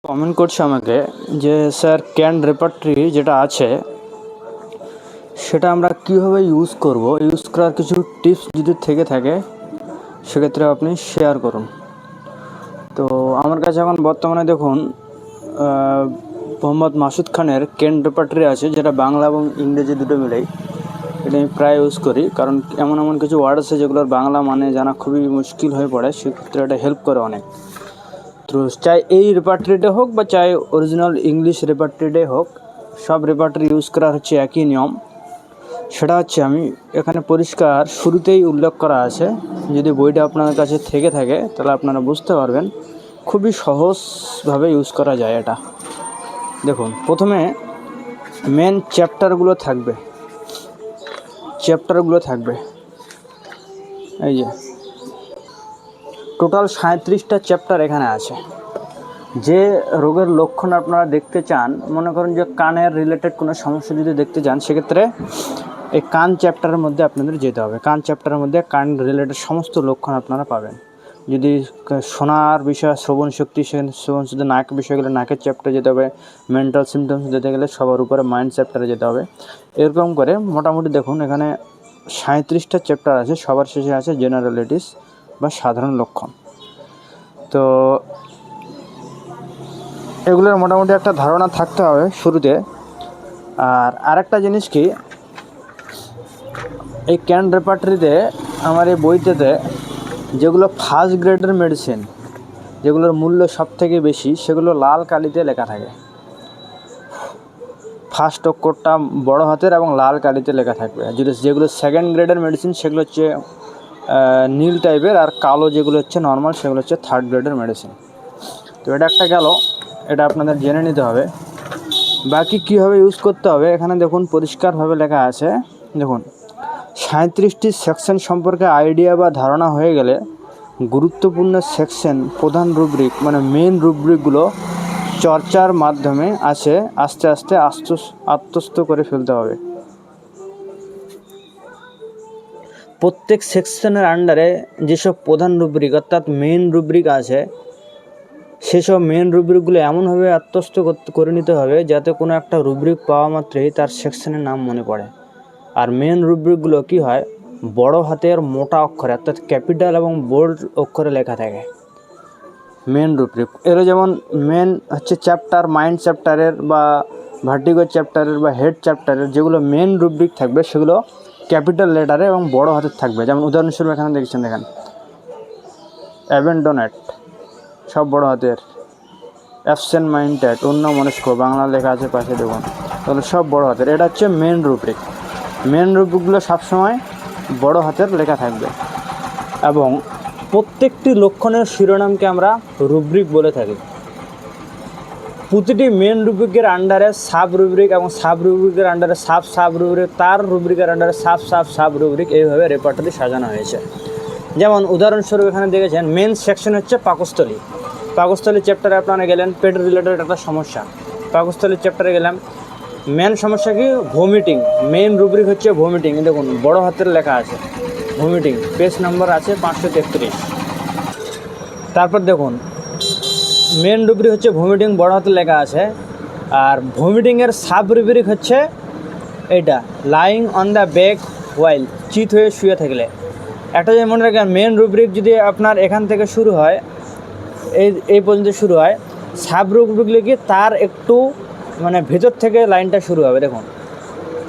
Comment করছে আমাকে যে স্যার ক্যান রেপার্টরি যেটা আছে সেটা আমরা কীভাবে ইউজ করব, ইউজ করার কিছু টিপস যদি থেকে থাকে সেক্ষেত্রে আপনি শেয়ার করুন। তো আমার কাছে এখন বর্তমানে দেখুন মোহাম্মদ মাসুদ খানের ক্যান রেপার্টরি আছে, যেটা বাংলা এবং ইংরেজি দুটো মিলেই। এটা আমি প্রায় ইউজ করি, কারণ এমন এমন কিছু ওয়ার্ড আছে যেগুলোর বাংলা মানে জানা খুবই মুশকিল হয়ে পড়ে, সেক্ষেত্রে এটা হেল্প করে অনেক। তো চাই এই রেপার্টরিটা হোক বা চাই অরিজিনাল ইংলিশ রেপার্টরিটাই হোক, সব রেপার্টরি ইউজ করার হচ্ছে একই নিয়ম। সেটা হচ্ছে আমি এখানে পরিষ্কার শুরুতেই উল্লেখ করা আছে, যদি বইটা আপনার কাছে থেকে থাকে তাহলে আপনারা বুঝতে পারবেন খুবই সহজভাবে ইউজ করা যায় এটা। দেখুন, প্রথমে মেন চ্যাপ্টারগুলো থাকবে, এই যে টোটাল 37টা চ্যাপ্টার এখানে আছে। যে রোগের লক্ষণ আপনারা দেখতে চান, মনে করেন যে কানের রিলেটেড কোনো সমস্যা যদি দেখতে চান, সেক্ষেত্রে এই কান চ্যাপ্টারের মধ্যে আপনাদের যেতে হবে। কান চ্যাপ্টারের মধ্যে কান রিলেটেড সমস্ত লক্ষণ আপনারা পাবেন। যদি শোনার বিষয়, শ্রবণ শক্তি, শ্রবণ শুধু নাক বিষয় গেলে নাকের চ্যাপ্টারে যেতে হবে। মেন্টাল সিমটমস যেতে গেলে সবার উপরে মাইন্ড চ্যাপ্টারে যেতে হবে। এরকম করে মোটামুটি দেখুন এখানে 37টা চ্যাপ্টার আছে। সবার শেষে আছে জেনারেলিটিস বা সাধারণ লক্ষণ। তো এগুলোর মোটামুটি একটা ধারণা থাকতে হবে শুরুতে। আর আরেকটা জিনিস কি, এই ক্যান রেপার্টরিতে আমার এই বইটাতে যেগুলো ফার্স্ট গ্রেডের মেডিসিন, যেগুলোর মূল্য সব থেকে বেশি, সেগুলো লাল কালিতে লেখা থাকে। ফার্স্ট অক্ষরটা বড় হাতের এবং লাল কালিতে লেখা থাকবে। যেগুলো সেকেন্ড গ্রেডের মেডিসিন সেগুলো হচ্ছে নীল টাইপের, আর কালো যেগুলো হচ্ছে নর্মাল সেগুলো হচ্ছে থার্ড গ্রেডের মেডিসিন। তো এটা একটা গেল, এটা আপনাদের জেনে নিতে হবে। বাকি কীভাবে ইউজ করতে হবে এখানে দেখুন পরিষ্কারভাবে লেখা আছে। দেখুন, 37টি সেকশন সম্পর্কে আইডিয়া বা ধারণা হয়ে গেলে গুরুত্বপূর্ণ সেকশন, প্রধান রুব্রিক মানে মেন রুব্রিকগুলো চর্চার মাধ্যমে আস্তে আস্তে আত্মস্থ করে ফেলতে হবে। প্রত্যেক সেকশনের আন্ডারে যেসব প্রধান রুব্রিক অর্থাৎ মেন রুব্রিক আছে, সেসব মেন রুব্রিকগুলো এমনভাবে আত্মস্থ করে নিতে হবে যাতে কোনো একটা রুব্রিক পাওয়া মাত্রই তার সেকশনের নাম মনে পড়ে। আর মেন রুব্রিকগুলো কি হয়, বড় হাতের মোটা অক্ষরে অর্থাৎ ক্যাপিটাল এবং বোল্ড অক্ষরে লেখা থাকে মেন রুব্রিক। এরা যেমন মেন হচ্ছে চ্যাপ্টার, মাইন্ড চ্যাপ্টারের বা ভার্টিগো চ্যাপ্টারের বা হেড চ্যাপ্টারের যেগুলো মেন রুব্রিক থাকবে সেগুলো ক্যাপিটাল লেটারে এবং বড় হাতের থাকবে। যেমন উদাহরণস্বরূপ এখানে দেখছেন, দেখেন অ্যাবেন্ডনেট সব বড় হাতের, অ্যাবসেন্ট মাইন্ডেড অন্যমনস্ক বাংলা লেখা আছে পাশে দেখুন, তাহলে সব বড় হাতের। এটা হচ্ছে মেন রুব্রিক। মেন রুব্রিকগুলো সবসময় বড় হাতের লেখা থাকবে। এবং প্রত্যেকটি লক্ষণের শিরোনামকে আমরা রুব্রিক বলে থাকি। প্রতিটি মেন রুব্রিকের আন্ডারে সাব রুব্রিক এবং সাব রুব্রিকের আন্ডারে সাব রুব্রিক, তার রুব্রিকের আন্ডারে সাব রুব্রিক, এইভাবে রেপার্টরি সাজানো হয়েছে। যেমন উদাহরণস্বরূপ এখানে দেখেছেন মেন সেকশন হচ্ছে পাকস্থলী। পাকস্থলী চ্যাপ্টারে আপনারা গেলেন, পেট রিলেটেড একটা সমস্যা, পাকস্থলী চ্যাপ্টারে গেলাম। মেন সমস্যা কি, ভমিটিং। মেন রুব্রিক হচ্ছে ভমিটিং। দেখুন বড় হাতের লেখা আছে ভমিটিং, পেজ নম্বর আছে 533। তারপর দেখুন মেন রুব্রিক হচ্ছে ভমিটিং, বড় হাতের লেখা আছে। আর ভমিটিংয়ের সাব রুব্রিক হচ্ছে এইটা, লাইং অন দ্য ব্যাক ওয়াইল, চিত হয়ে শুয়ে থাকলে। একটা যে মনে রাখেন, মেন রুব্রিক যদি আপনার এখান থেকে শুরু হয়, এই পর্যন্ত শুরু হয়, সাব রুব্রিক লিখে তার একটু মানে ভেতর থেকে লাইনটা শুরু হবে। দেখুন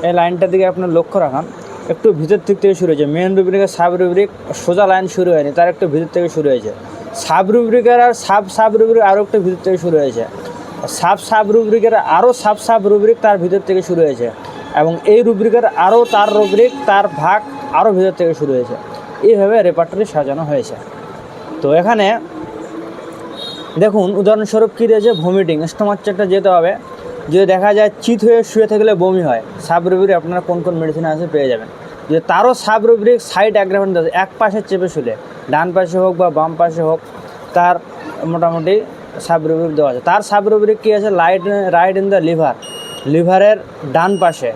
এই লাইনটার দিকে আপনার লক্ষ্য রাখান, একটু ভিতর থেকে শুরু হয়েছে। মেন রুব্রিকের সাব রুব্রিক সোজা লাইন শুরু হয়নি, তার একটু ভিতর থেকে শুরু হয়েছে। সাব রুব্রিকের আর সাব রুব্রিক আরও একটু ভিতর থেকে শুরু হয়েছে। সাব রুব্রিকের আরও সাব রুব্রিক তার ভিতর থেকে শুরু হয়েছে। এবং এই রুব্রিকের আরও তার রুব্রিক তার ভাগ আরও ভিতর থেকে শুরু হয়েছে। এইভাবে রেপার্টরি সাজানো হয়েছে। তো এখানে দেখুন উদাহরণস্বরূপ কী রয়েছে, ভমিটিং, স্টোমাক চ্যাপ্টার যেতে হবে। যদি দেখা যায় চিত হয়ে শুয়ে থাকলে বমি হয়, সাব রুব্রিক আপনারা কোন কোন মেডিসিন আছে পেয়ে যাবেন। যদি তারও সাব রুব্রিক সাইড অ্যাগ্রাভেন্ট আছে, এক পাশে চেপে শুলে, ডান পাশে হোক বা বাম পাশে হোক, তার মোটামুটি সাব রুব্রিক দেওয়া আছে। তার সাব রুব্রিক কী আছে, রাইট ইন দ্য লিভারের ডান পাশে।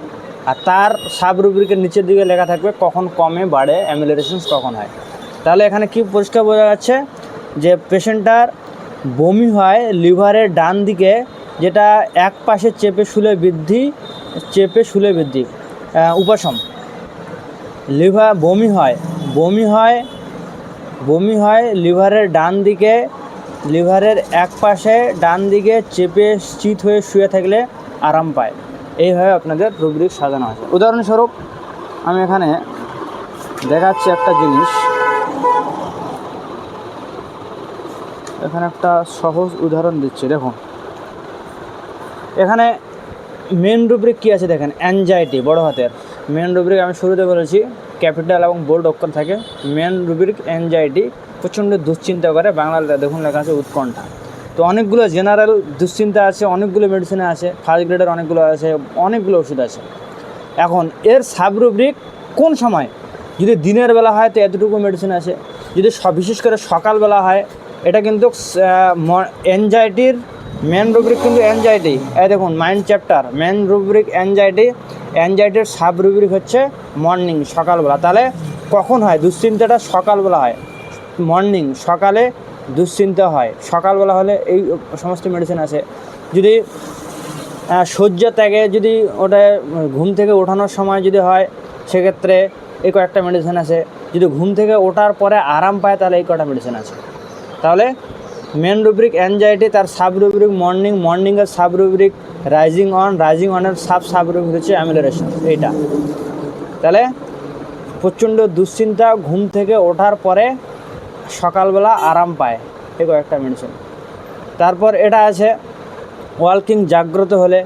আর তার সাব রুব্রিকের নিচের দিকে লেখা থাকবে কখন কমে বাড়ে, অ্যামিলোরেশনস কখন হয়। তাহলে এখানে কি পরিষ্কার বোঝা যাচ্ছে যে পেশেন্টটার বমি হয় লিভারের ডান দিকে, যেটা এক পাশে চেপে শুলে বৃদ্ধি উপশম। লিভার বমি হয় লিভারের ডান দিকে, লিভারের এক পাশে ডান দিকে চেপে চিত হয়ে শুয়ে থাকলে আরাম পায়। এইভাবে আপনাদের রুব্রিক সাজানো আছে। উদাহরণস্বরূপ আমি এখানে দেখাচ্ছি একটা জিনিস, এখানে একটা সহজ উদাহরণ দিচ্ছি। দেখুন এখানে মেন রুব্রিক কী আছে দেখেন, অ্যাংজাইটি, বড় হাতের মেন রুব্রিক। আমি শুরুতে বলেছি ক্যাপিটাল এবং বোল্ড অক্ষর থাকে। মেন রুব্রিক অ্যাংজাইটি, প্রচণ্ড দুশ্চিন্তা করে, বাংলা দেখুন লেখা আছে উৎকণ্ঠা। তো অনেকগুলো জেনারেল দুশ্চিন্তা আছে, অনেকগুলো মেডিসিনে আছে, ফার্স্ট গ্রেডের অনেকগুলো আছে, অনেকগুলো ওষুধ আছে। এখন এর সাব রুব্রিক কোন সময়, যদি দিনের বেলা হয় তো এতটুকু মেডিসিন আছে, যদি বিশেষ করে সকালবেলা হয়, এটা কিন্তু অ্যাংজাইটির মেন রুব্রিক কিন্তু অ্যাংজাইটি। এই দেখুন মাইন্ড চ্যাপ্টার, মেন রুব্রিক অ্যাংজাইটির সাব রুব্রিক হচ্ছে মর্নিং, সকালবেলা। তাহলে কখন হয় দুশ্চিন্তাটা? সকালবেলা হয়, মর্নিং, সকালে দুশ্চিন্তা হয়, সকালবেলা হলে এই সমস্ত মেডিসিন আছে। যদি শয্যা ত্যাগে, যদি ওটা ঘুম থেকে ওঠানোর সময় যদি হয়, সেক্ষেত্রে এই কয়েকটা মেডিসিন আছে। যদি ঘুম থেকে ওঠার পরে আরাম পায়, তাহলে এই কটা মেডিসিন আছে। তাহলে মেন রুব্রিক অ্যাংজাইটি, তার সাব রুব্রিক মর্নিংয়ের সাব রুব্রিক রাইজিং অনের সাব রুব্রিক হচ্ছে অ্যামিলোরেশন, এইটা। তাহলে প্রচণ্ড দুশ্চিন্তা, ঘুম থেকে ওঠার পরে সকালবেলা আরাম পায়, এই কয়েকটা মেডিসিন। তারপর এটা আছে ওয়াকিং, জাগ্রত হলে,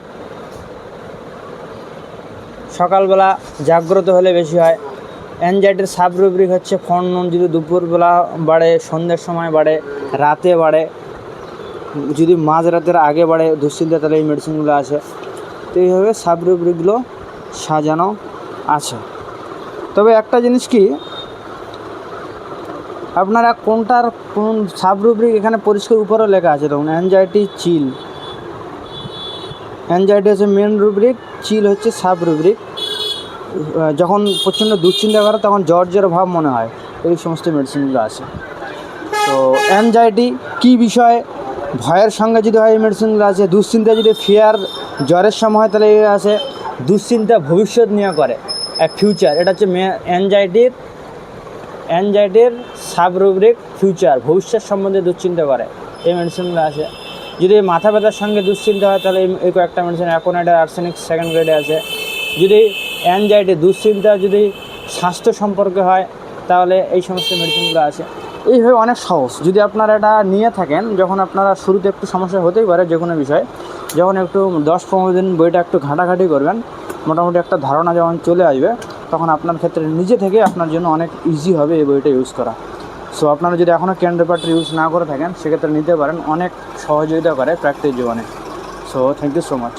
সকালবেলা জাগ্রত হলে বেশি হয়। অ্যাংজাইটির সাব রুব্রিক হচ্ছে ফরনুন, যদি দুপুরবেলা বাড়ে, সন্ধ্যের সময় বাড়ে, রাতে বাড়ে, যদি মাঝরাতের আগে বাড়ে দুশ্চিন্তা, তাহলে এই মেডিসিনগুলো আছে। তো এইভাবে সাব রুব্রিকগুলো সাজানো আছে। তবে একটা জিনিস কি, আপনারা কোন সাব রুব্রিক এখানে পরিষ্কার উপরেও লেখা আছে দেখুন, অ্যাংজাইটি চিল, অ্যাংজাইটি হচ্ছে মেন রুব্রিক, চিল হচ্ছে সাব রুব্রিক। যখন প্রচণ্ড দুশ্চিন্তা করে তখন জ্বর ভাব মনে হয়, এই সমস্ত মেডিসিনগুলো আছে। তো অ্যাংজাইটি কী বিষয়, ভয়ের সঙ্গে যদি হয় এই মেডিসিনগুলো আছে। দুশ্চিন্তা যদি জ্বরের সময় হয়, তাহলে এই আছে। দুশ্চিন্তা ভবিষ্যৎ নিয়ে করে, ফিউচার, এটা হচ্ছে অ্যাংজাইটির সাব রুব্রিক ফিউচার, ভবিষ্যৎ সম্বন্ধে দুশ্চিন্তা করে, এই মেডিসিনগুলো আছে। যদি মাথা ব্যথার সঙ্গে দুশ্চিন্তা হয়, তাহলে এই কয়েকটা মেডিসিন, অ্যাকোনাইডার, আর্সেনিক সেকেন্ড গ্রেডে আছে। যদি অ্যাংজাইটি দুশ্চিন্তা যদি স্বাস্থ্য সম্পর্কে হয়, তাহলে এই সমস্ত মেডিসিনগুলো আছে। এইভাবে অনেক সহজ, যদি আপনারা এটা নিয়ে থাকেন, যখন আপনারা শুরুতে একটু সমস্যা হতেই পারে যে কোনো বিষয়, যখন একটু 10-15 দিন বইটা একটু ঘাঁটাঘাঁটি করবেন, মোটামুটি একটা ধারণা যখন চলে আসবে, তখন আপনার ক্ষেত্রে নিজে থেকে আপনার জন্য অনেক ইজি হবে এই বইটা ইউজ করা। সো আপনারা যদি এখনও ক্যান রেপার্টরি ইউজ না করে থাকেন, সেক্ষেত্রে নিতে পারেন, অনেক সহযোগিতা করে প্র্যাকটিস জীবনে। So thank you so much.